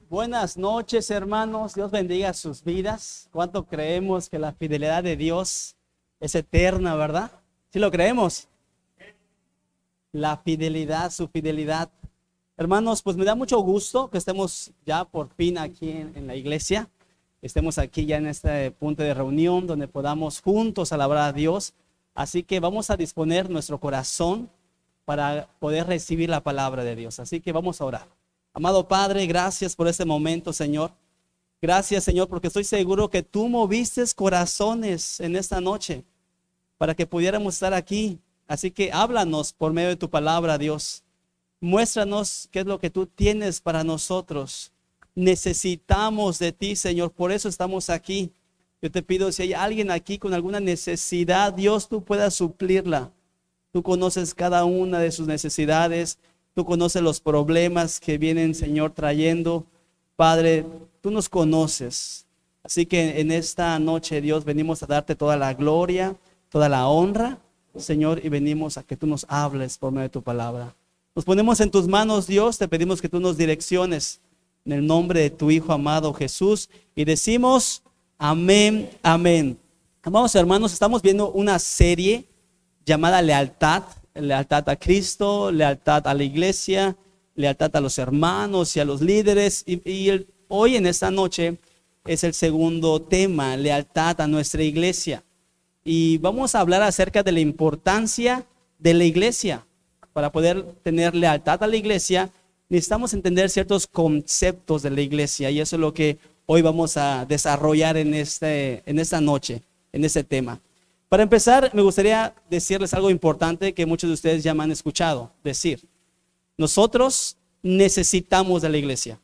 Buenas noches, hermanos. Dios bendiga sus vidas. ¿Cuánto creemos que la fidelidad de Dios es eterna, verdad? ¿Sí lo creemos? La fidelidad, su fidelidad. Hermanos, pues me da mucho gusto que estemos ya por fin aquí en la iglesia. Estemos aquí ya en este punto de reunión donde podamos juntos alabar a Dios. Así que vamos a disponer nuestro corazón para poder recibir la palabra de Dios. Así que vamos a orar. Amado Padre, gracias por este momento, Señor. Gracias, Señor, porque estoy seguro que tú moviste corazones en esta noche para que pudiéramos estar aquí. Así que háblanos por medio de tu palabra, Dios. Muéstranos qué es lo que tú tienes para nosotros. Necesitamos de ti, Señor, por eso estamos aquí. Yo te pido, si hay alguien aquí con alguna necesidad, Dios, tú puedas suplirla. Tú conoces cada una de sus necesidades. Tú conoces los problemas que vienen, Señor, trayendo. Padre, tú nos conoces. Así que en esta noche, Dios, venimos a darte toda la gloria, toda la honra, Señor, y venimos a que tú nos hables por medio de tu palabra. Nos ponemos en tus manos, Dios, te pedimos que tú nos direcciones en el nombre de tu Hijo amado Jesús y decimos amén, amén. Amados hermanos, estamos viendo una serie llamada Lealtad. Lealtad a Cristo, lealtad a la iglesia, lealtad a los hermanos y a los líderes. Hoy en esta noche es el segundo tema, lealtad a nuestra iglesia. Y vamos a hablar acerca de la importancia de la iglesia. Para poder tener lealtad a la iglesia, necesitamos entender ciertos conceptos de la iglesia. Y eso es lo que hoy vamos a desarrollar en esta noche, en este tema. Para empezar, me gustaría decirles algo importante que muchos de ustedes ya me han escuchado decir. Nosotros necesitamos de la iglesia,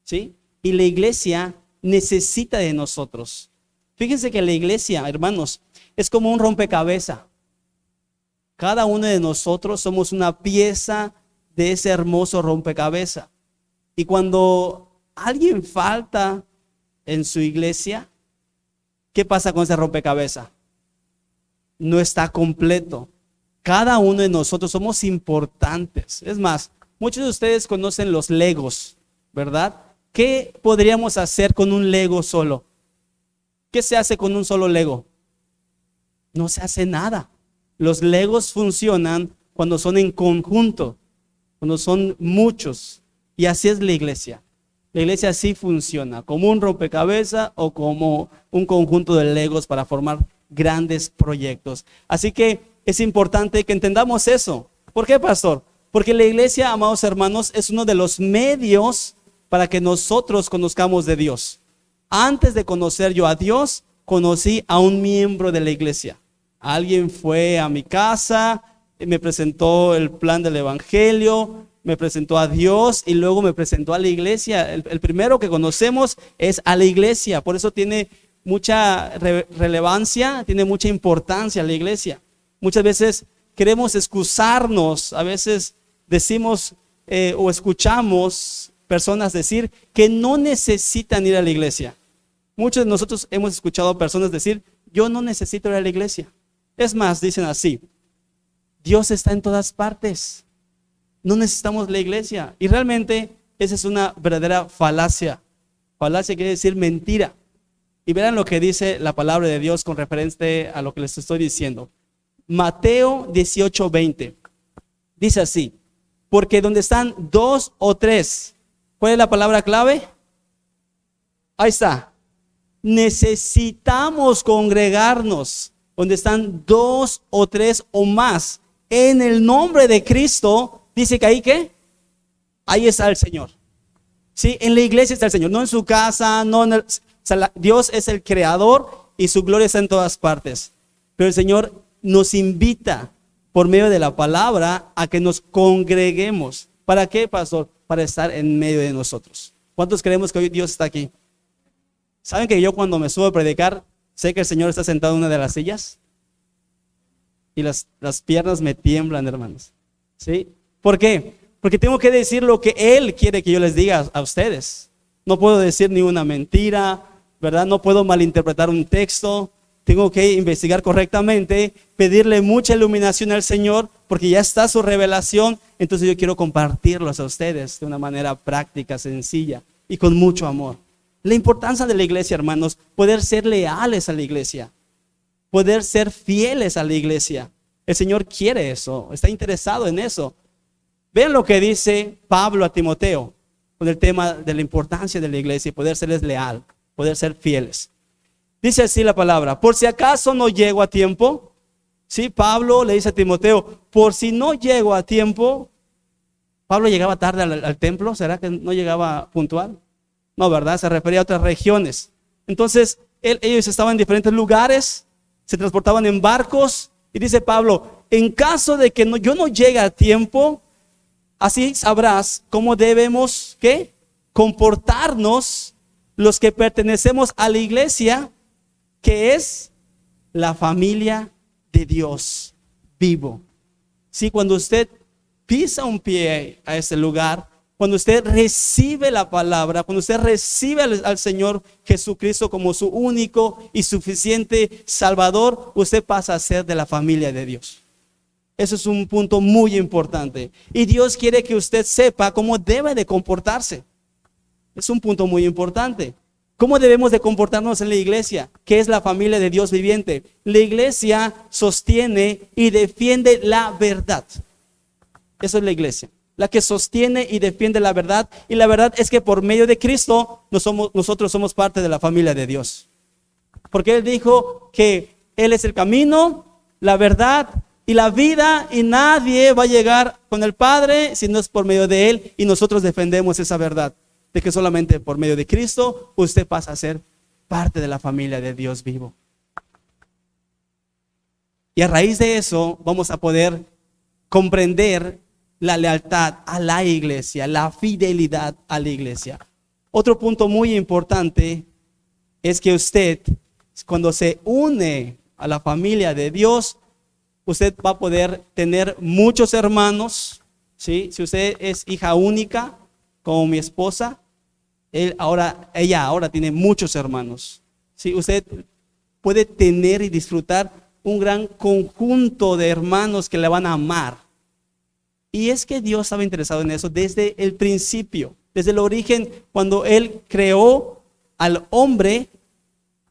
¿sí? Y la iglesia necesita de nosotros. Fíjense que la iglesia, hermanos, es como un rompecabezas. Cada uno de nosotros somos una pieza de ese hermoso rompecabezas. Y cuando alguien falta en su iglesia, ¿qué pasa con ese rompecabezas? No está completo. Cada uno de nosotros somos importantes. Es más, muchos de ustedes conocen los Legos, ¿verdad? ¿Qué podríamos hacer con un Lego solo? ¿Qué se hace con un solo Lego? No se hace nada. Los Legos funcionan cuando son en conjunto, cuando son muchos. Y así es la iglesia. La iglesia así funciona, como un rompecabezas o como un conjunto de Legos para formar grandes proyectos. Así que es importante que entendamos eso. ¿Por qué, pastor? Porque la iglesia, amados hermanos, es uno de los medios para que nosotros conozcamos de Dios. Antes de conocer yo a Dios, conocí a un miembro de la iglesia. Alguien fue a mi casa, me presentó el plan del evangelio, me presentó a Dios y luego me presentó a la iglesia. El primero que conocemos es a la iglesia. Por eso tiene mucha relevancia, tiene mucha importancia la iglesia. Muchas veces queremos excusarnos, a veces decimos o escuchamos personas decir que no necesitan ir a la iglesia. Muchos de nosotros hemos escuchado a personas decir, yo no necesito ir a la iglesia. Es más, dicen así, Dios está en todas partes, no necesitamos la iglesia. Y realmente esa es una verdadera falacia. Falacia quiere decir mentira. Y verán lo que dice la palabra de Dios con referencia a lo que les estoy diciendo. Mateo 18:20. Dice así, porque donde están dos o tres, ¿cuál es la palabra clave? Ahí está. Necesitamos congregarnos donde están dos o tres o más en el nombre de Cristo. Dice que ahí, ¿qué? Ahí está el Señor. Sí, en la iglesia está el Señor, no en su casa, no en el... O sea, Dios es el creador y su gloria está en todas partes. Pero el Señor nos invita por medio de la palabra a que nos congreguemos. ¿Para qué, pastor? Para estar en medio de nosotros. ¿Cuántos creemos que hoy Dios está aquí? ¿Saben que yo cuando me subo a predicar, sé que el Señor está sentado en una de las sillas? Y las piernas me tiemblan, hermanos. ¿Sí? ¿Por qué? Porque tengo que decir lo que Él quiere que yo les diga a ustedes. No puedo decir ni una mentira, ¿verdad? No puedo malinterpretar un texto. Tengo que investigar correctamente, pedirle mucha iluminación al Señor, porque ya está su revelación. Entonces yo quiero compartirlos a ustedes de una manera práctica, sencilla. y con mucho amor. La importancia de la iglesia, hermanos, poder ser leales a la iglesia, poder ser fieles a la iglesia. El Señor quiere eso, está interesado en eso. Vean lo que dice Pablo a Timoteo con el tema de la importancia de la iglesia y poder serles leal, poder ser fieles. Dice así la palabra: por si acaso no llego a tiempo. Sí, Pablo le dice a Timoteo, por si no llego a tiempo. Pablo llegaba tarde al templo, ¿será que no llegaba puntual? No, ¿verdad? Se refería a otras regiones. Entonces, ellos estaban en diferentes lugares, se transportaban en barcos, y dice Pablo, en caso de que yo no llegue a tiempo, así sabrás cómo debemos, ¿qué?, comportarnos los que pertenecemos a la iglesia, que es la familia de Dios vivo. Sí, cuando usted pisa un pie a ese lugar, cuando usted recibe la palabra, cuando usted recibe al Señor Jesucristo como su único y suficiente Salvador, usted pasa a ser de la familia de Dios. Eso es un punto muy importante. Y Dios quiere que usted sepa cómo debe de comportarse. Es un punto muy importante. ¿Cómo debemos de comportarnos en la iglesia? ¿Qué es la familia de Dios viviente? La iglesia sostiene y defiende la verdad. Eso es la iglesia, la que sostiene y defiende la verdad. Y la verdad es que por medio de Cristo nosotros somos parte de la familia de Dios. Porque Él dijo que Él es el camino, la verdad y la vida, y nadie va a llegar con el Padre si no es por medio de Él. Y nosotros defendemos esa verdad, de que solamente por medio de Cristo usted pasa a ser parte de la familia de Dios vivo. Y a raíz de eso vamos a poder comprender la lealtad a la iglesia, la fidelidad a la iglesia. Otro punto muy importante es que usted, cuando se une a la familia de Dios, usted va a poder tener muchos hermanos, ¿sí? Si usted es hija única, como mi esposa, ella ahora tiene muchos hermanos, ¿sí? Usted puede tener y disfrutar un gran conjunto de hermanos que le van a amar. Y es que Dios estaba interesado en eso desde el principio, desde el origen. Cuando Él creó al hombre,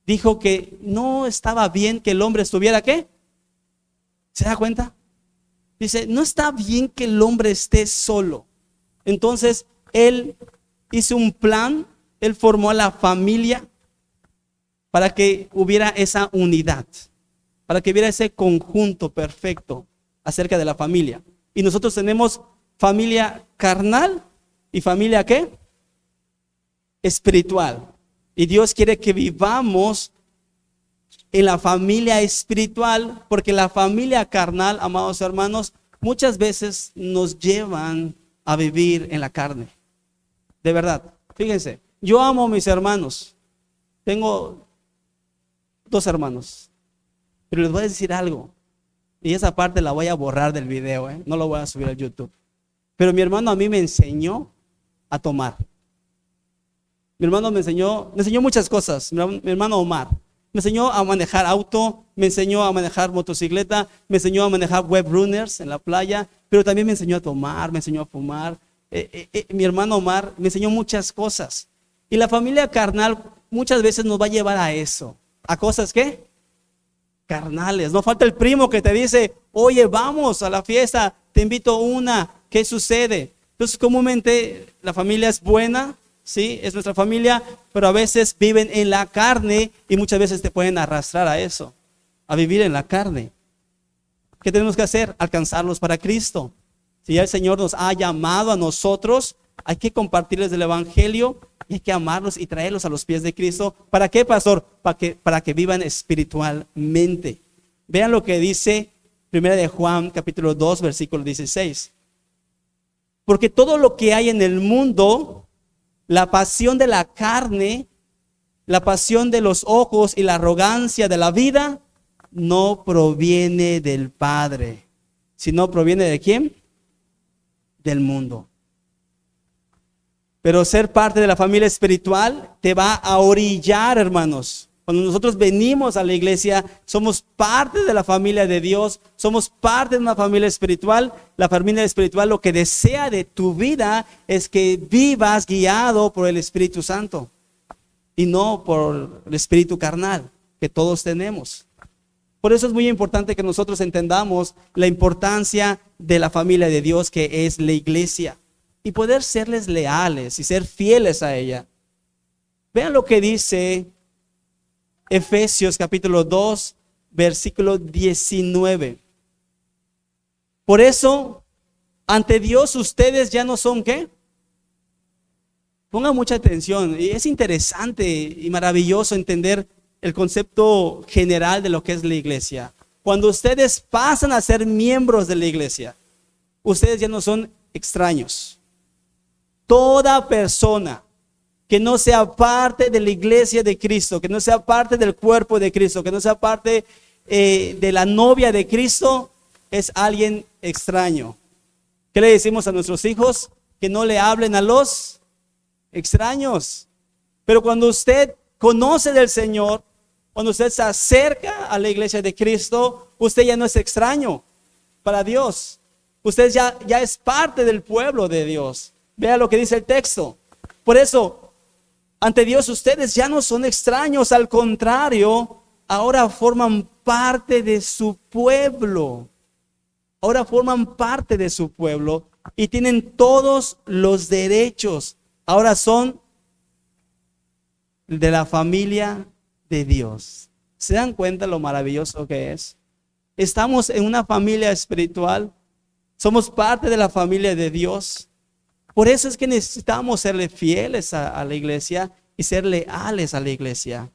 dijo que no estaba bien que el hombre estuviera, ¿qué? ¿Se da cuenta? Dice, no está bien que el hombre esté solo. Entonces, Él hizo un plan, Él formó a la familia para que hubiera esa unidad, para que hubiera ese conjunto perfecto acerca de la familia. Y nosotros tenemos familia carnal y familia, ¿qué?, espiritual. Y Dios quiere que vivamos en la familia espiritual, porque la familia carnal, amados hermanos, muchas veces nos llevan a vivir en la carne. De verdad, fíjense, yo amo a mis hermanos. Tengo 2 hermanos, pero les voy a decir algo. Y esa parte la voy a borrar del video, no lo voy a subir a YouTube. Pero mi hermano a mí me enseñó a tomar. Mi hermano me enseñó muchas cosas. Mi hermano Omar me enseñó a manejar auto, me enseñó a manejar motocicleta, me enseñó a manejar web runners en la playa, pero también me enseñó a tomar, me enseñó a fumar. Mi hermano Omar me enseñó muchas cosas. Y la familia carnal muchas veces nos va a llevar a eso, a cosas, ¿qué?, carnales. No falta el primo que te dice, oye, vamos a la fiesta, te invito a una, ¿qué sucede? Entonces, comúnmente la familia es buena, sí, es nuestra familia, pero a veces viven en la carne y muchas veces te pueden arrastrar a eso, a vivir en la carne. ¿Qué tenemos que hacer? Alcanzarlos para Cristo. Si ya el Señor nos ha llamado a nosotros, hay que compartirles el evangelio y hay que amarlos y traerlos a los pies de Cristo. ¿Para qué, pastor? Para que vivan espiritualmente. Vean lo que dice 1 de Juan capítulo 2 versículo 16. Porque todo lo que hay en el mundo, la pasión de la carne, la pasión de los ojos y la arrogancia de la vida, no proviene del Padre, sino proviene ¿de quién? Del mundo. Pero ser parte de la familia espiritual te va a orillar, hermanos, Cuando nosotros venimos a la iglesia, somos parte de la familia de Dios, somos parte de una familia espiritual. La familia espiritual lo que desea de tu vida es que vivas guiado por el Espíritu Santo y no por el espíritu carnal que todos tenemos. Por eso es muy importante que nosotros entendamos la importancia de la familia de Dios, que es la iglesia, y poder serles leales y ser fieles a ella. Vean lo que dice Efesios capítulo 2, versículo 19. Por eso, ante Dios ustedes ya no son ¿qué? Pongan mucha atención. Y es interesante y maravilloso entender el concepto general de lo que es la iglesia. Cuando ustedes pasan a ser miembros de la iglesia, ustedes ya no son extraños. Toda persona que no sea parte de la iglesia de Cristo, que no sea parte del cuerpo de Cristo, que no sea parte de la novia de Cristo, es alguien extraño. ¿Qué le decimos a nuestros hijos? Que no le hablen a los extraños. Pero cuando usted conoce del Señor, cuando usted se acerca a la iglesia de Cristo, usted ya no es extraño para Dios. Usted ya es parte del pueblo de Dios. Vea lo que dice el texto. Por eso, ante Dios ustedes ya no son extraños, al contrario, ahora forman parte de su pueblo. Ahora forman parte de su pueblo y tienen todos los derechos. Ahora son de la familia de Dios. ¿Se dan cuenta lo maravilloso que es? Estamos en una familia espiritual. Somos parte de la familia de Dios. Por eso es que necesitamos serle fieles a la iglesia y ser leales a la iglesia.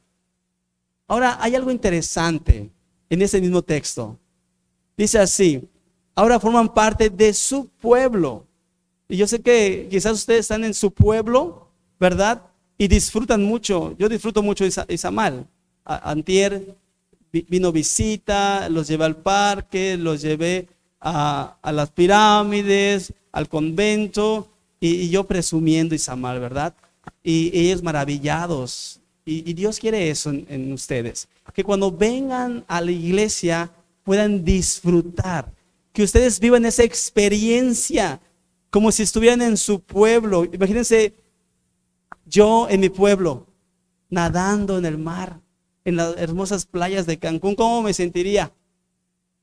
Ahora, hay algo interesante en ese mismo texto. Dice así: ahora forman parte de su pueblo. Y yo sé que quizás ustedes están en su pueblo, ¿verdad? Y disfrutan mucho. Yo disfruto mucho Izamal. Antier vino visita, los llevé al parque, los llevé a las pirámides, al convento. Y yo presumiendo Izamal, ¿verdad? Y ellos maravillados. Y Dios quiere eso en ustedes. Que cuando vengan a la iglesia puedan disfrutar. Que ustedes vivan esa experiencia como si estuvieran en su pueblo. Imagínense yo en mi pueblo, nadando en el mar, en las hermosas playas de Cancún. ¿Cómo me sentiría?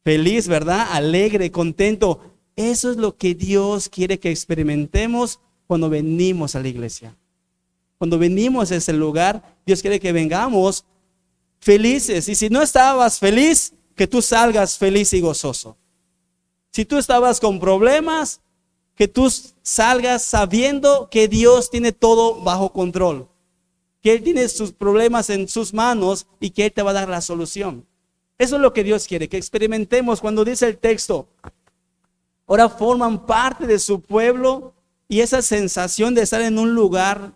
Feliz, ¿verdad? Alegre, contento. Eso es lo que Dios quiere que experimentemos cuando venimos a la iglesia. Cuando venimos a ese lugar, Dios quiere que vengamos felices. Y si no estabas feliz, que tú salgas feliz y gozoso. Si tú estabas con problemas, que tú salgas sabiendo que Dios tiene todo bajo control. Que Él tiene sus problemas en sus manos y que Él te va a dar la solución. Eso es lo que Dios quiere, que experimentemos cuando dice el texto. Ahora forman parte de su pueblo y esa sensación de estar en un lugar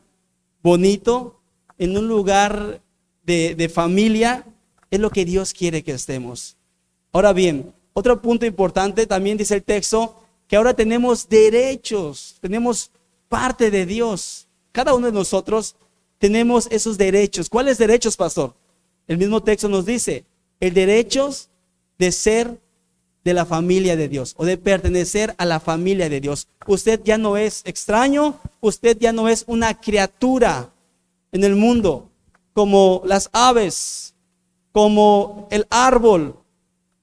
bonito, en un lugar de familia, es lo que Dios quiere que estemos. Ahora bien, otro punto importante también dice el texto, que ahora tenemos derechos, tenemos parte de Dios. Cada uno de nosotros tenemos esos derechos. ¿Cuáles derechos, pastor? El mismo texto nos dice, el derecho de ser de la familia de Dios o de pertenecer a la familia de Dios. Usted ya no es extraño, usted ya no es una criatura en el mundo como las aves, como el árbol,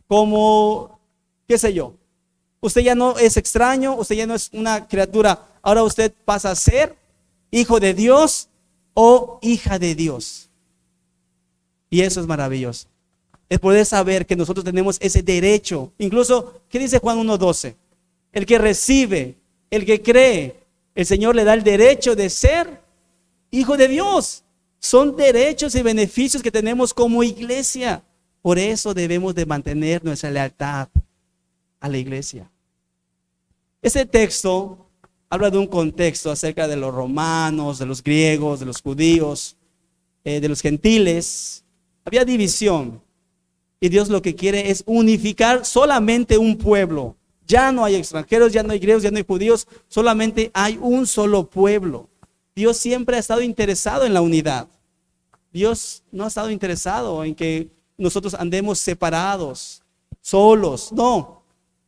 como qué sé yo. Usted ya no es extraño, usted ya no es una criatura. Ahora usted pasa a ser hijo de Dios o hija de Dios. Y eso es maravilloso. Es poder saber que nosotros tenemos ese derecho. Incluso, ¿qué dice Juan 1:12? El que recibe, el que cree, el Señor le da el derecho de ser hijo de Dios. Son derechos y beneficios que tenemos como iglesia. Por eso debemos de mantener nuestra lealtad a la iglesia. Este texto habla de un contexto acerca de los romanos, de los griegos, de los judíos, de los gentiles. Había división. Y Dios lo que quiere es unificar solamente un pueblo. Ya no hay extranjeros, ya no hay griegos, ya no hay judíos, solamente hay un solo pueblo. Dios siempre ha estado interesado en la unidad. Dios no ha estado interesado en que nosotros andemos separados, solos. No,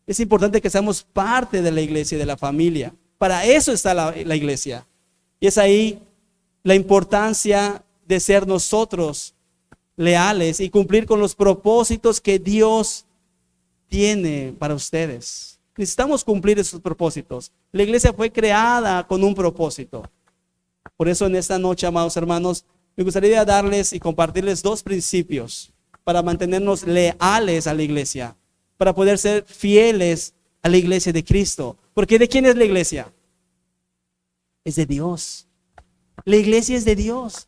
es importante que seamos parte de la iglesia y de la familia. Para eso está la iglesia. Y es ahí la importancia de ser nosotros leales y cumplir con los propósitos que Dios tiene para ustedes. Necesitamos cumplir esos propósitos. La iglesia fue creada con un propósito. Por eso en esta noche, amados hermanos, me gustaría darles y compartirles 2 principios para mantenernos leales a la iglesia, para poder ser fieles a la iglesia de Cristo. Porque ¿de quién es la iglesia? Es de Dios. La iglesia es de Dios.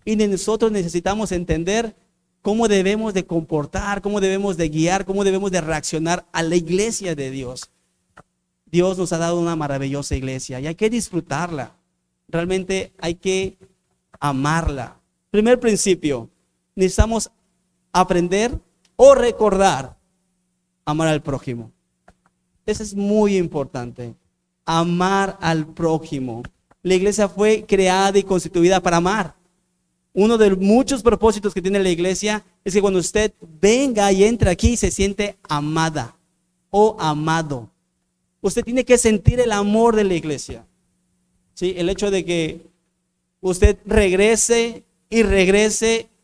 Y nosotros necesitamos entender cómo debemos de comportar, cómo debemos de guiar, cómo debemos de reaccionar a la iglesia de Dios. Dios nos ha dado una maravillosa iglesia y hay que disfrutarla. Realmente hay que amarla. Primer principio, necesitamos aprender o recordar amar al prójimo. Eso es muy importante. Amar al prójimo. La iglesia fue creada y constituida para amar. Uno de muchos propósitos que tiene la iglesia es que cuando usted venga y entre aquí se siente amada o amado. Usted tiene que sentir el amor de la iglesia. ¿Sí? El hecho de que usted regrese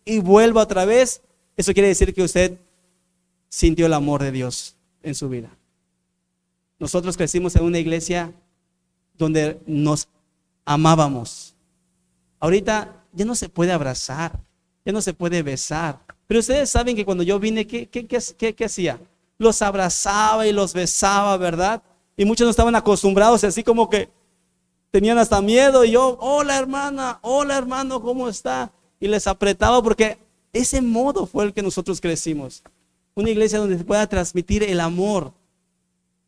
y vuelva otra vez, eso quiere decir que usted sintió el amor de Dios en su vida. Nosotros crecimos en una iglesia donde nos amábamos. Ahorita ya no se puede abrazar, ya no se puede besar. Pero ustedes saben que cuando yo vine, ¿qué hacía? Los abrazaba y los besaba, ¿verdad? Y muchos no estaban acostumbrados, así como que tenían hasta miedo. Y yo, hola hermana, hola hermano, ¿cómo está? Y les apretaba porque ese modo fue el que nosotros crecimos. Una iglesia donde se pueda transmitir el amor.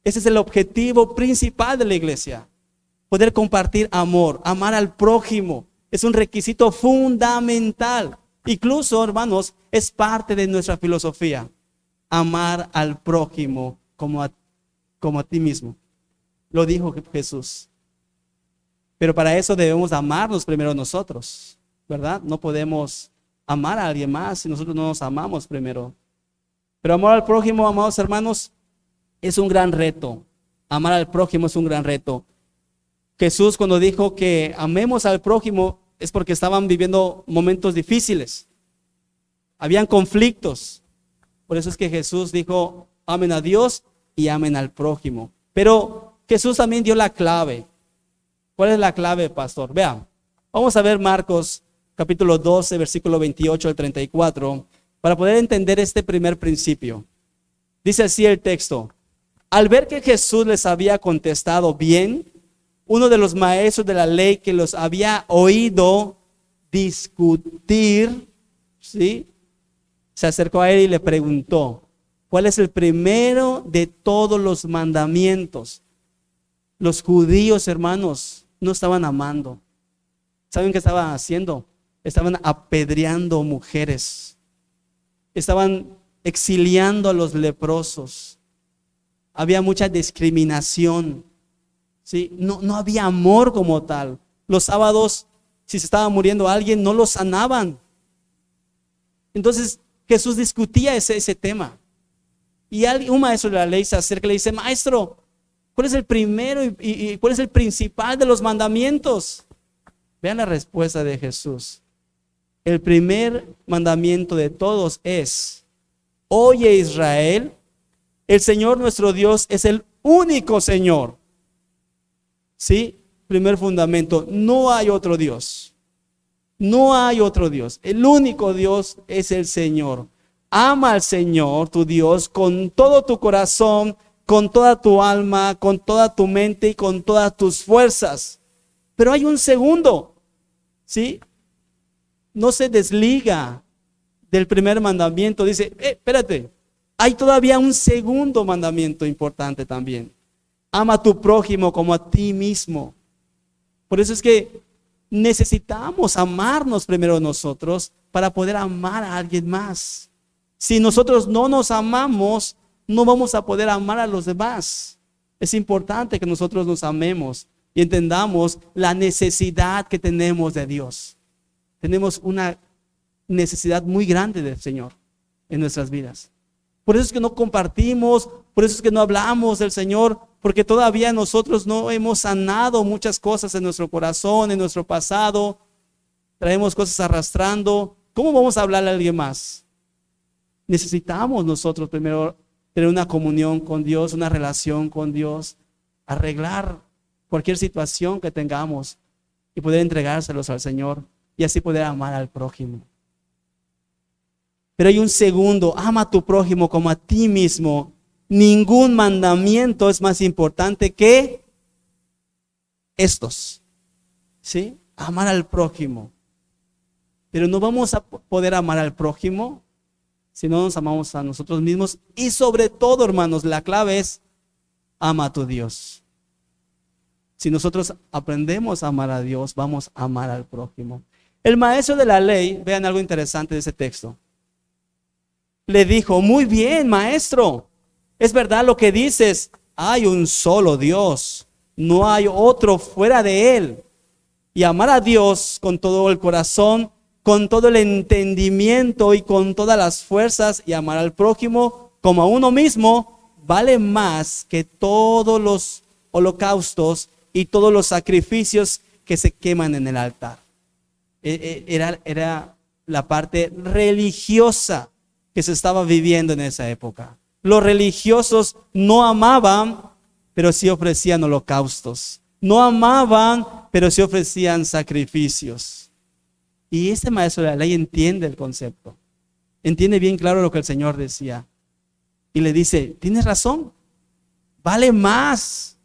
Ese es el objetivo principal de la iglesia. Poder compartir amor, amar al prójimo. Es un requisito fundamental. Incluso, hermanos, es parte de nuestra filosofía. Amar al prójimo como a ti mismo. Lo dijo Jesús. Pero para eso debemos amarnos primero nosotros, ¿verdad? No podemos amar a alguien más si nosotros no nos amamos primero. Pero amar al prójimo, amados hermanos, es un gran reto. Amar al prójimo es un gran reto. Jesús cuando dijo que amemos al prójimo es porque estaban viviendo momentos difíciles. Habían conflictos. Por eso es que Jesús dijo, amen a Dios y amen al prójimo. Pero Jesús también dio la clave. ¿Cuál es la clave, pastor? Vean, vamos a ver Marcos capítulo 12, versículo 28 al 34, para poder entender este primer principio. Dice así el texto: al ver que Jesús les había contestado bien, uno de los maestros de la ley que los había oído discutir, ¿sí?, se acercó a él y le preguntó, ¿cuál es el primero de todos los mandamientos? Los judíos, hermanos, no estaban amando. ¿Saben qué estaban haciendo? Estaban apedreando mujeres. Estaban exiliando a los leprosos. Había mucha discriminación. ¿Sí? No había amor como tal. Los sábados, si se estaba muriendo alguien, no lo sanaban. Entonces Jesús discutía ese tema. Y un maestro de la ley se acerca y le dice, maestro, ¿cuál es el primero y cuál es el principal de los mandamientos? Vean la respuesta de Jesús. El primer mandamiento de todos es, oye Israel, el Señor nuestro Dios es el único Señor. ¿Sí? Primer fundamento, no hay otro Dios. No hay otro Dios. El único Dios es el Señor. Ama al Señor, tu Dios, con todo tu corazón, con toda tu alma, con toda tu mente y con todas tus fuerzas. Pero hay un segundo, ¿sí? No se desliga del primer mandamiento. Dice, espérate, hay todavía un segundo mandamiento importante también. Ama a tu prójimo como a ti mismo. Por eso es que necesitamos amarnos primero nosotros para poder amar a alguien más. Si nosotros no nos amamos, no vamos a poder amar a los demás. Es importante que nosotros nos amemos y entendamos la necesidad que tenemos de Dios. Tenemos una necesidad muy grande del Señor en nuestras vidas. Por eso es que no compartimos, por eso es que no hablamos del Señor, porque todavía nosotros no hemos sanado muchas cosas en nuestro corazón, en nuestro pasado. Traemos cosas arrastrando. ¿Cómo vamos a hablarle a alguien más? Necesitamos nosotros primero tener una comunión con Dios, una relación con Dios, arreglar cualquier situación que tengamos y poder entregárselos al Señor y así poder amar al prójimo. Pero hay un segundo: ama a tu prójimo como a ti mismo. Ningún mandamiento es más importante que estos, ¿sí? Amar al prójimo. Pero no vamos a poder amar al prójimo si no nos amamos a nosotros mismos. Y sobre todo, hermanos, la clave es: ama a tu Dios. Si nosotros aprendemos a amar a Dios, vamos a amar al prójimo. El maestro de la ley, vean algo interesante de ese texto. Le dijo: muy bien, maestro, es verdad lo que dices. Hay un solo Dios, no hay otro fuera de Él. Y amar a Dios con todo el corazón, con todo el entendimiento y con todas las fuerzas, y amar al prójimo como a uno mismo, vale más que todos los holocaustos y todos los sacrificios que se queman en el altar. Era la parte religiosa que se estaba viviendo en esa época. Los religiosos no amaban, pero sí ofrecían holocaustos. No amaban, pero sí ofrecían sacrificios. Y este maestro de la ley entiende el concepto. Entiende bien claro lo que el Señor decía. Y le dice: tienes razón. Vale más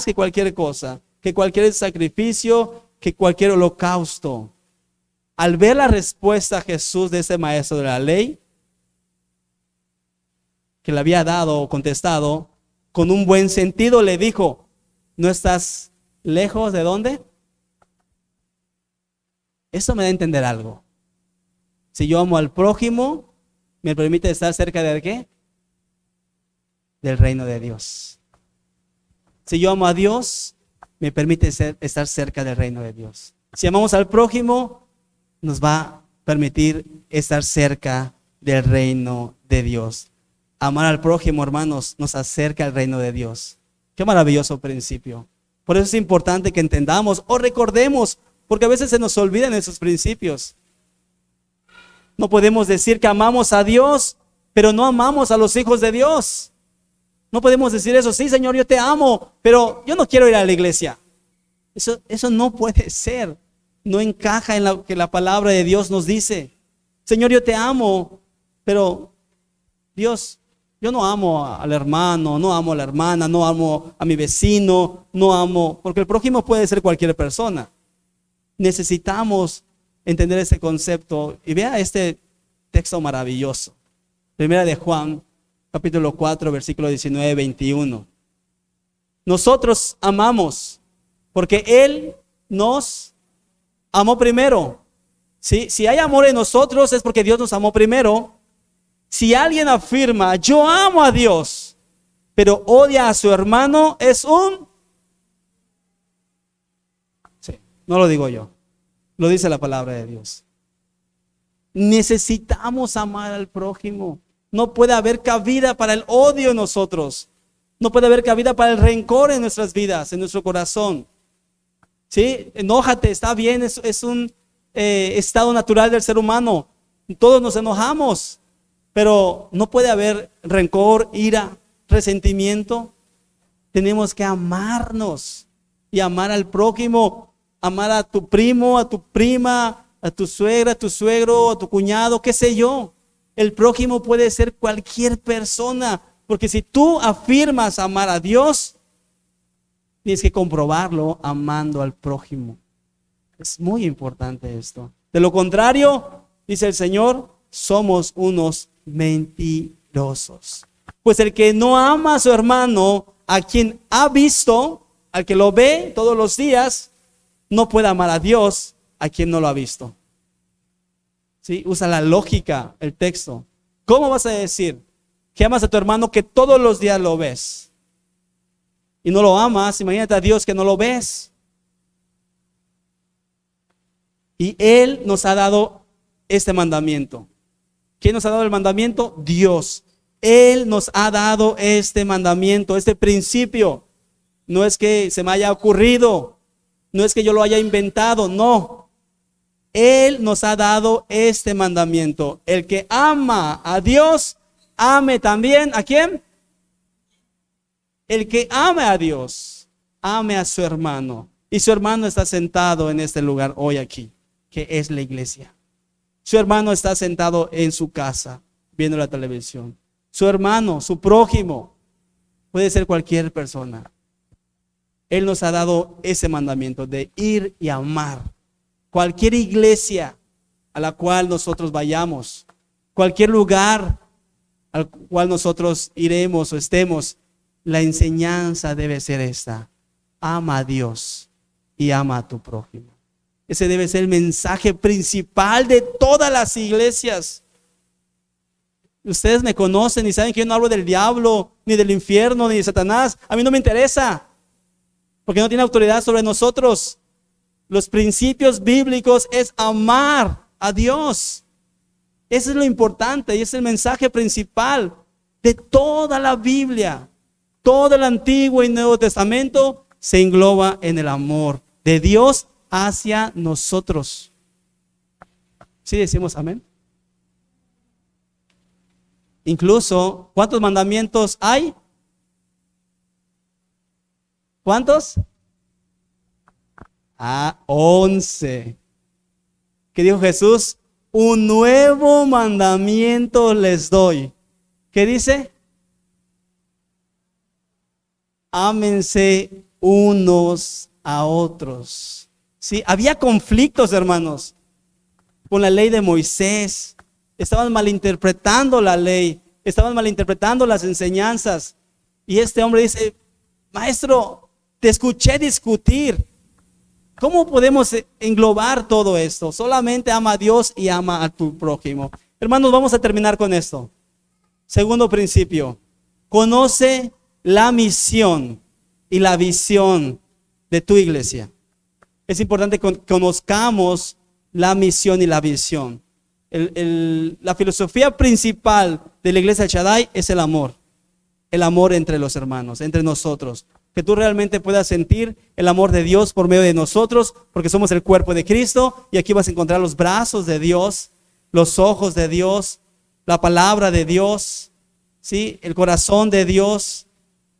que cualquier cosa, que cualquier sacrificio, que cualquier holocausto. Al ver la respuesta a Jesús de ese maestro de la ley, que le había dado o contestado con un buen sentido, le dijo: ¿no estás lejos de dónde? Eso me da a entender algo. Si yo amo al prójimo, ¿me permite estar cerca de qué? Del reino de Dios. Si yo amo a Dios, me permite estar cerca del reino de Dios. Si amamos al prójimo, nos va a permitir estar cerca del reino de Dios. Amar al prójimo, hermanos, nos acerca al reino de Dios. Qué maravilloso principio. Por eso es importante que entendamos o recordemos, porque a veces se nos olvidan esos principios. No podemos decir que amamos a Dios, pero no amamos a los hijos de Dios. No podemos decir eso: sí, Señor, yo te amo, pero yo no quiero ir a la iglesia. Eso no puede ser. No encaja en lo que la palabra de Dios nos dice. Señor, yo te amo, pero Dios, yo no amo al hermano, no amo a la hermana, no amo a mi vecino, no amo, porque el prójimo puede ser cualquier persona. Necesitamos entender ese concepto y vea este texto maravilloso. Primera de Juan, capítulo 4, versículo 19-21. Nosotros amamos porque Él nos amó primero. ¿Sí? Si hay amor en nosotros es porque Dios nos amó primero. Si alguien afirma: yo amo a Dios, pero odia a su hermano, es un... Sí, no lo digo yo, lo dice la palabra de Dios. Necesitamos amar al prójimo. No puede haber cabida para el odio en nosotros. No puede haber cabida para el rencor en nuestras vidas, en nuestro corazón. ¿Sí? Enójate, está bien, es un estado natural del ser humano. Todos nos enojamos. Pero no puede haber rencor, ira, resentimiento. Tenemos que amarnos y amar al prójimo, amar a tu primo, a tu prima, a tu suegra, a tu suegro, a tu cuñado, qué sé yo. El prójimo puede ser cualquier persona, porque si tú afirmas amar a Dios, tienes que comprobarlo amando al prójimo. Es muy importante esto. De lo contrario, dice el Señor, somos unos mentirosos. Pues el que no ama a su hermano, a quien ha visto, al que lo ve todos los días, no puede amar a Dios, a quien no lo ha visto. ¿Sí? Usa la lógica, el texto. ¿Cómo vas a decir que amas a tu hermano que todos los días lo ves y no lo amas? Imagínate a Dios que no lo ves. Y Él nos ha dado este mandamiento. ¿Quién nos ha dado el mandamiento? Dios. Él nos ha dado este mandamiento, este principio. No es que se me haya ocurrido, no es que yo lo haya inventado, no. Él nos ha dado este mandamiento. El que ama a Dios, ame también ¿a quién? El que ame a Dios, ame a su hermano. Y su hermano está sentado en este lugar hoy aquí, que es la iglesia. Su hermano está sentado en su casa, viendo la televisión. Su hermano, su prójimo, puede ser cualquier persona. Él nos ha dado ese mandamiento de ir y amar. Cualquier iglesia a la cual nosotros vayamos, cualquier lugar al cual nosotros iremos o estemos, la enseñanza debe ser esta: ama a Dios y ama a tu prójimo. Ese debe ser el mensaje principal de todas las iglesias. Ustedes me conocen y saben que yo no hablo del diablo, ni del infierno, ni de Satanás. A mí no me interesa, porque no tiene autoridad sobre nosotros. Los principios bíblicos es amar a Dios. Eso es lo importante y es el mensaje principal de toda la Biblia. Todo el Antiguo y Nuevo Testamento se engloba en el amor de Dios hacia nosotros. ¿Sí decimos amén? Incluso, ¿cuántos mandamientos hay? ¿Cuántos? 11. ¿Qué dijo Jesús? Un nuevo mandamiento les doy. ¿Qué dice? Ámense unos a otros. Sí, había conflictos, hermanos, con la ley de Moisés. Estaban malinterpretando la ley, estaban malinterpretando las enseñanzas. Y este hombre dice: maestro, te escuché discutir. ¿Cómo podemos englobar todo esto? Solamente ama a Dios y ama a tu prójimo. Hermanos, vamos a terminar con esto. Segundo principio: conoce la misión y la visión de tu iglesia. Es importante que conozcamos la misión y la visión. La filosofía principal de la iglesia de Shaddai es el amor entre los hermanos, entre nosotros. Que tú realmente puedas sentir el amor de Dios por medio de nosotros, porque somos el cuerpo de Cristo, y aquí vas a encontrar los brazos de Dios, los ojos de Dios, la palabra de Dios, ¿sí? El corazón de Dios.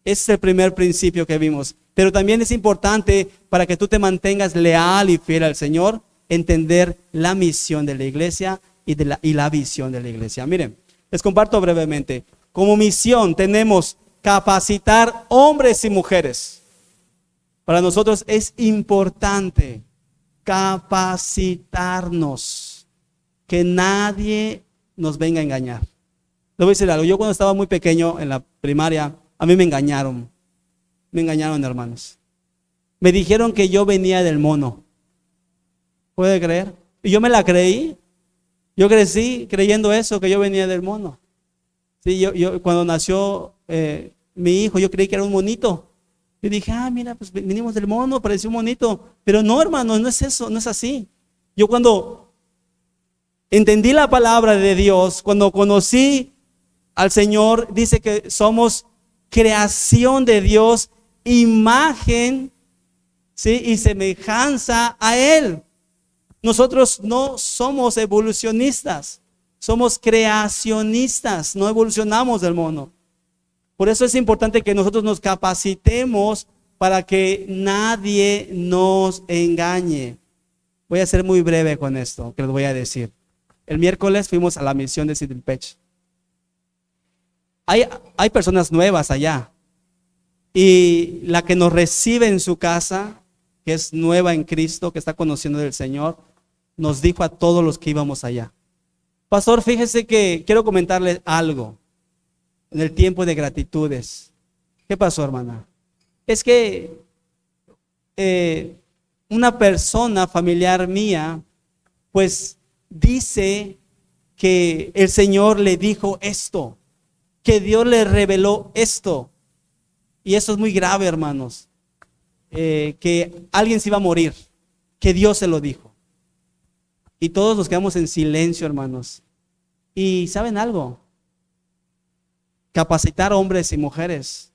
Ese es el primer principio que vimos. Pero también es importante, para que tú te mantengas leal y fiel al Señor, entender la misión de la iglesia y la visión de la iglesia. Miren, les comparto brevemente. Como misión tenemos capacitar hombres y mujeres. Para nosotros es importante capacitarnos, que nadie nos venga a engañar. Les voy a decir algo: yo cuando estaba muy pequeño en la primaria, a mí me engañaron, hermanos. Me dijeron que yo venía del mono. ¿Puede creer? Y yo me la creí. Yo crecí creyendo eso, que yo venía del mono. Sí, yo cuando nació mi hijo, yo creí que era un monito. Yo dije: mira, pues venimos del mono, pareció un monito. Pero no, hermano, no es eso, no es así. Yo cuando entendí la palabra de Dios, cuando conocí al Señor, dice que somos creación de Dios, imagen, ¿sí? Y semejanza a Él. Nosotros no somos evolucionistas, somos creacionistas, no evolucionamos del mono. Por eso es importante que nosotros nos capacitemos para que nadie nos engañe. Voy a ser muy breve con esto que les voy a decir. El miércoles fuimos a la misión de Sidilpech. Hay personas nuevas allá, y la que nos recibe en su casa, que es nueva en Cristo, que está conociendo del Señor, nos dijo a todos los que íbamos allá: pastor, fíjese que quiero comentarle algo en el tiempo de gratitudes. ¿Qué pasó, hermana? Es que una persona familiar mía, pues dice que el Señor le dijo esto, que Dios le reveló esto. Y eso es muy grave, hermanos. Que alguien se iba a morir, que Dios se lo dijo. Y todos nos quedamos en silencio, hermanos. Y ¿saben algo? Capacitar hombres y mujeres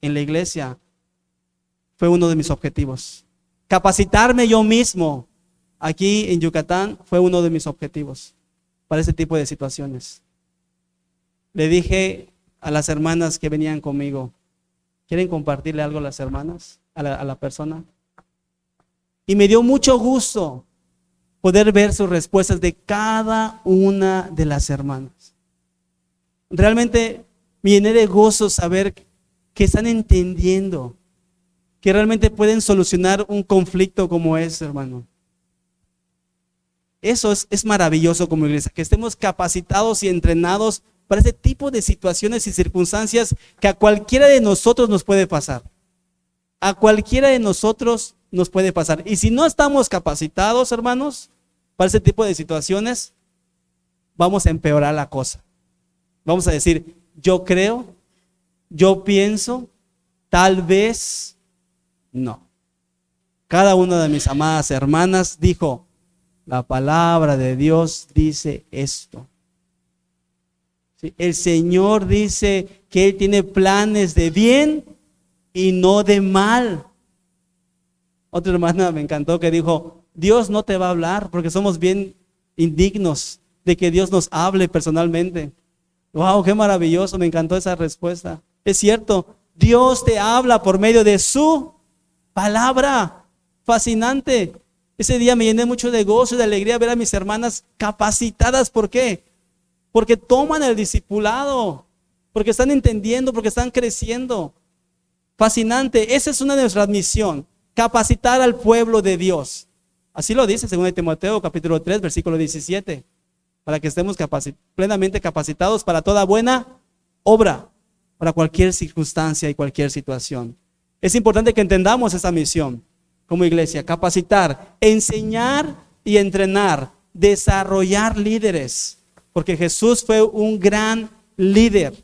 en la iglesia fue uno de mis objetivos. Capacitarme yo mismo aquí en Yucatán fue uno de mis objetivos para ese tipo de situaciones. Le dije a las hermanas que venían conmigo, ¿quieren compartirle algo a las hermanas, a la persona? Y me dio mucho gusto poder ver sus respuestas de cada una de las hermanas. Realmente me llené de gozo saber que están entendiendo, que realmente pueden solucionar un conflicto como ese, hermano. Eso es maravilloso como iglesia, que estemos capacitados y entrenados para ese tipo de situaciones y circunstancias que a cualquiera de nosotros nos puede pasar. A cualquiera de nosotros nos puede pasar. Y si no estamos capacitados, hermanos, para ese tipo de situaciones, vamos a empeorar la cosa. Vamos a decir, yo creo, yo pienso, tal vez, no. Cada una de mis amadas hermanas dijo, la palabra de Dios dice esto. ¿Sí? El Señor dice que Él tiene planes de bien y no de mal. Otra hermana me encantó que dijo, Dios no te va a hablar porque somos bien indignos de que Dios nos hable personalmente. Wow, qué maravilloso, me encantó esa respuesta. Es cierto, Dios te habla por medio de su palabra. Fascinante. Ese día me llené mucho de gozo y de alegría ver a mis hermanas capacitadas. ¿Por qué? Porque toman el discipulado, porque están entendiendo, porque están creciendo. Fascinante. Esa es una de nuestras misiones, capacitar al pueblo de Dios. Así lo dice 2 Timoteo capítulo 3 versículo 17, para que estemos plenamente capacitados para toda buena obra, para cualquier circunstancia y cualquier situación. Es importante que entendamos esa misión como iglesia, capacitar, enseñar y entrenar, desarrollar líderes, porque Jesús fue un gran líder.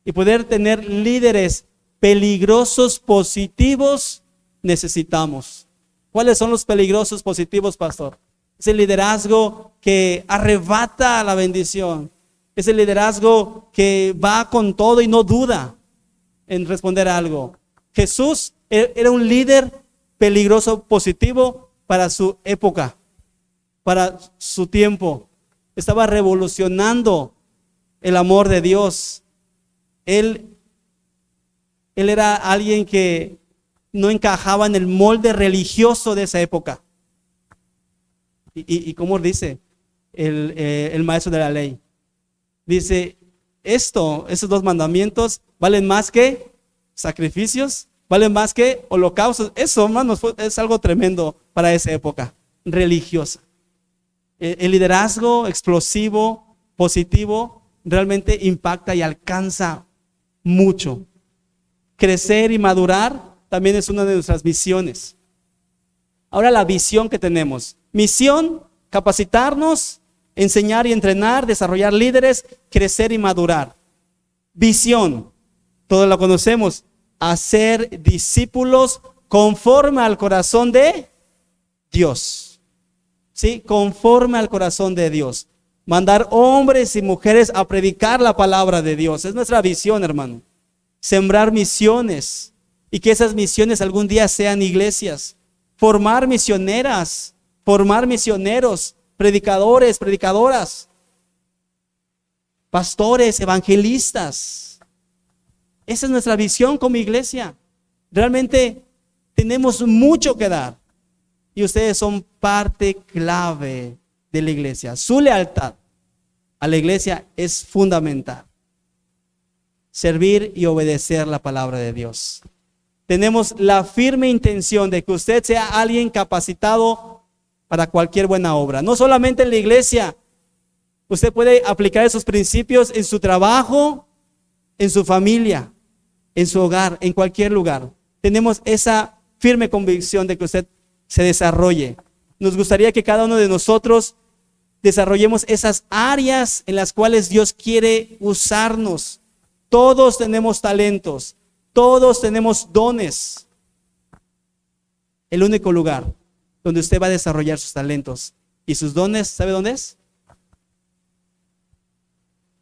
Y poder tener líderes peligrosos positivos necesitamos. ¿Cuáles son los peligrosos positivos, pastor? Es el liderazgo que arrebata la bendición. Es el liderazgo que va con todo y no duda en responder a algo. Jesús era un líder peligroso positivo para su época, para su tiempo. Estaba revolucionando el amor de Dios. Él era alguien que no encajaba en el molde religioso de esa época. Y como dice el maestro de la ley, dice, esos dos mandamientos valen más que sacrificios, valen más que holocaustos. Eso, hermanos, es algo tremendo para esa época religiosa. El liderazgo explosivo, positivo, realmente impacta y alcanza mucho. Crecer y madurar también es una de nuestras misiones. Ahora la visión que tenemos. Misión, capacitarnos, enseñar y entrenar, desarrollar líderes, crecer y madurar. Visión, todos la conocemos, hacer discípulos conforme al corazón de Dios. ¿Sí? Conforme al corazón de Dios. Mandar hombres y mujeres a predicar la palabra de Dios. Es nuestra visión, hermano. Sembrar misiones y que esas misiones algún día sean iglesias. Formar misioneras, formar misioneros, predicadores, predicadoras, pastores, evangelistas. Esa es nuestra visión como iglesia. Realmente tenemos mucho que dar y ustedes son parte clave de la iglesia. Su lealtad a la iglesia es fundamental. Servir y obedecer la palabra de Dios. Tenemos la firme intención de que usted sea alguien capacitado para cualquier buena obra. No solamente en la iglesia. Usted puede aplicar esos principios en su trabajo, en su familia, en su hogar, en cualquier lugar. Tenemos esa firme convicción de que usted se desarrolle. Nos gustaría que cada uno de nosotros desarrollemos esas áreas en las cuales Dios quiere usarnos. Todos tenemos talentos, todos tenemos dones. El único lugar donde usted va a desarrollar sus talentos Y sus dones, ¿sabe dónde es?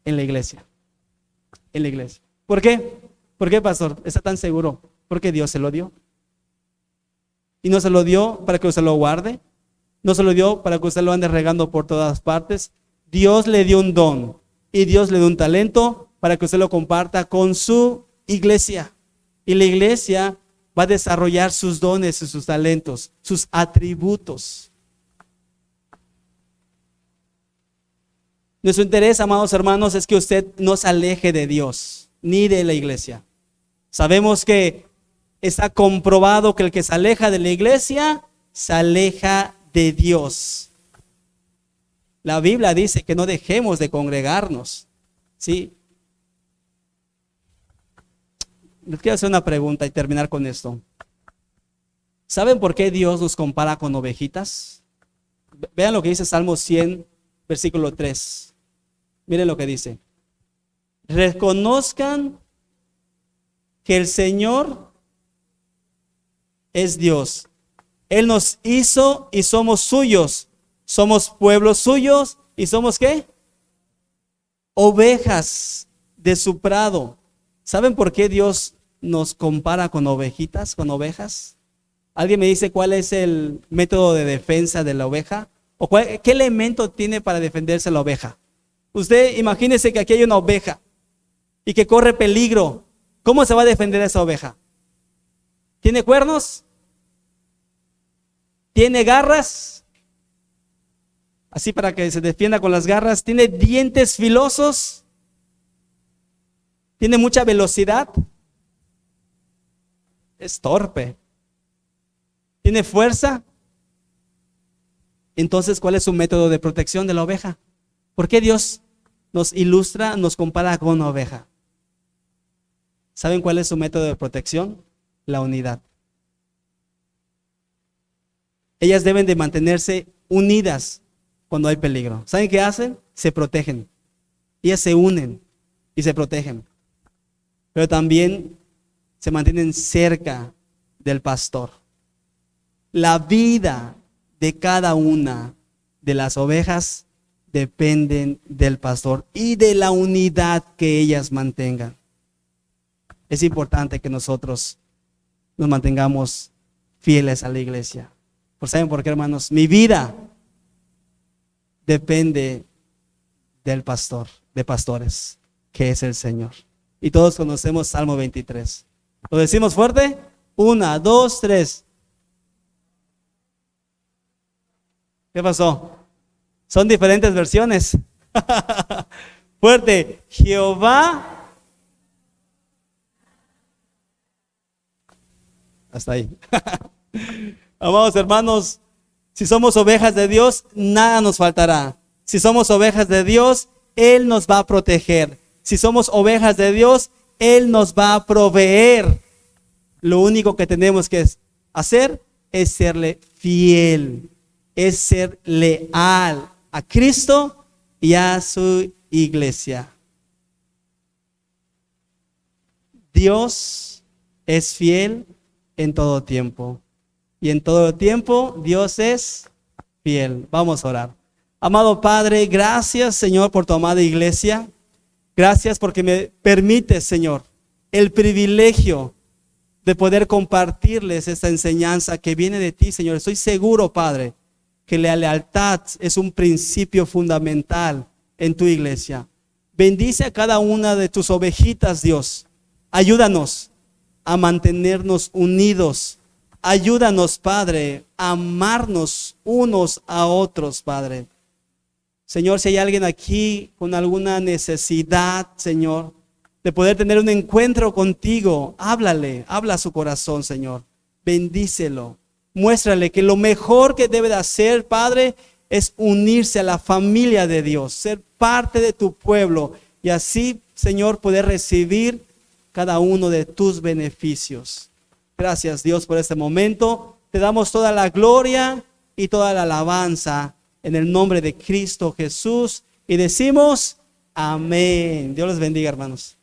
En la iglesia. En la iglesia. ¿Por qué? ¿Por qué, pastor? ¿Está tan seguro? Porque Dios se lo dio. Y no se lo dio para que usted lo guarde. No se lo dio para que usted lo ande regando por todas partes. Dios le dio un don. Y Dios le dio un talento para que usted lo comparta con su iglesia. Y la iglesia va a desarrollar sus dones y sus talentos, sus atributos. Nuestro interés, amados hermanos, es que usted no se aleje de Dios ni de la iglesia. Sabemos que está comprobado que el que se aleja de la iglesia se aleja de Dios. La Biblia dice que no dejemos de congregarnos, ¿sí? Les quiero hacer una pregunta y terminar con esto. ¿Saben por qué Dios nos compara con ovejitas? Vean lo que dice Salmo 100, versículo 3. Miren lo que dice. Reconozcan que el Señor es Dios. Él nos hizo y somos suyos. Somos pueblos suyos y somos ¿qué? Ovejas de su prado. ¿Saben por qué Dios nos compara con ovejitas, con ovejas? ¿Alguien me dice cuál es el método de defensa de la oveja? ¿O qué elemento tiene para defenderse la oveja? Usted imagínese que aquí hay una oveja y que corre peligro. ¿Cómo se va a defender esa oveja? ¿Tiene cuernos? ¿Tiene garras? Así para que se defienda con las garras. ¿Tiene dientes filosos? ¿Tiene mucha velocidad? Es torpe. ¿Tiene fuerza? Entonces, ¿cuál es su método de protección de la oveja? ¿Por qué Dios nos ilustra, nos compara con una oveja? ¿Saben cuál es su método de protección? La unidad. Ellas deben de mantenerse unidas cuando hay peligro. ¿Saben qué hacen? Se protegen. Ellas se unen y se protegen. Pero también se mantienen cerca del pastor. La vida de cada una de las ovejas dependen del pastor y de la unidad que ellas mantengan. Es importante que nosotros nos mantengamos fieles a la iglesia. ¿Saben por qué, hermanos? Mi vida depende del pastor, de pastores, que es el Señor. Y todos conocemos Salmo 23. ¿Lo decimos fuerte? 1, 2, 3. ¿Qué pasó? Son diferentes versiones. Fuerte. Jehová. Hasta ahí. Amados hermanos, si somos ovejas de Dios, nada nos faltará. Si somos ovejas de Dios, Él nos va a proteger. Si somos ovejas de Dios, Él nos va a proveer. Lo único que tenemos que hacer es serle fiel, es ser leal a Cristo y a su iglesia. Dios es fiel en todo tiempo. Y en todo tiempo Dios es fiel. Vamos a orar. Amado Padre, gracias, Señor, por tu amada iglesia. Gracias porque me permites, Señor, el privilegio de poder compartirles esta enseñanza que viene de ti, Señor. Estoy seguro, Padre, que la lealtad es un principio fundamental en tu iglesia. Bendice a cada una de tus ovejitas, Dios. Ayúdanos a mantenernos unidos. Ayúdanos, Padre, a amarnos unos a otros, Padre. Señor, si hay alguien aquí con alguna necesidad, Señor, de poder tener un encuentro contigo, háblale, habla a su corazón, Señor. Bendícelo. Muéstrale que lo mejor que debe de hacer, Padre, es unirse a la familia de Dios, ser parte de tu pueblo y así, Señor, poder recibir cada uno de tus beneficios. Gracias, Dios, por este momento. Te damos toda la gloria y toda la alabanza en el nombre de Cristo Jesús y decimos amén. Dios les bendiga, hermanos.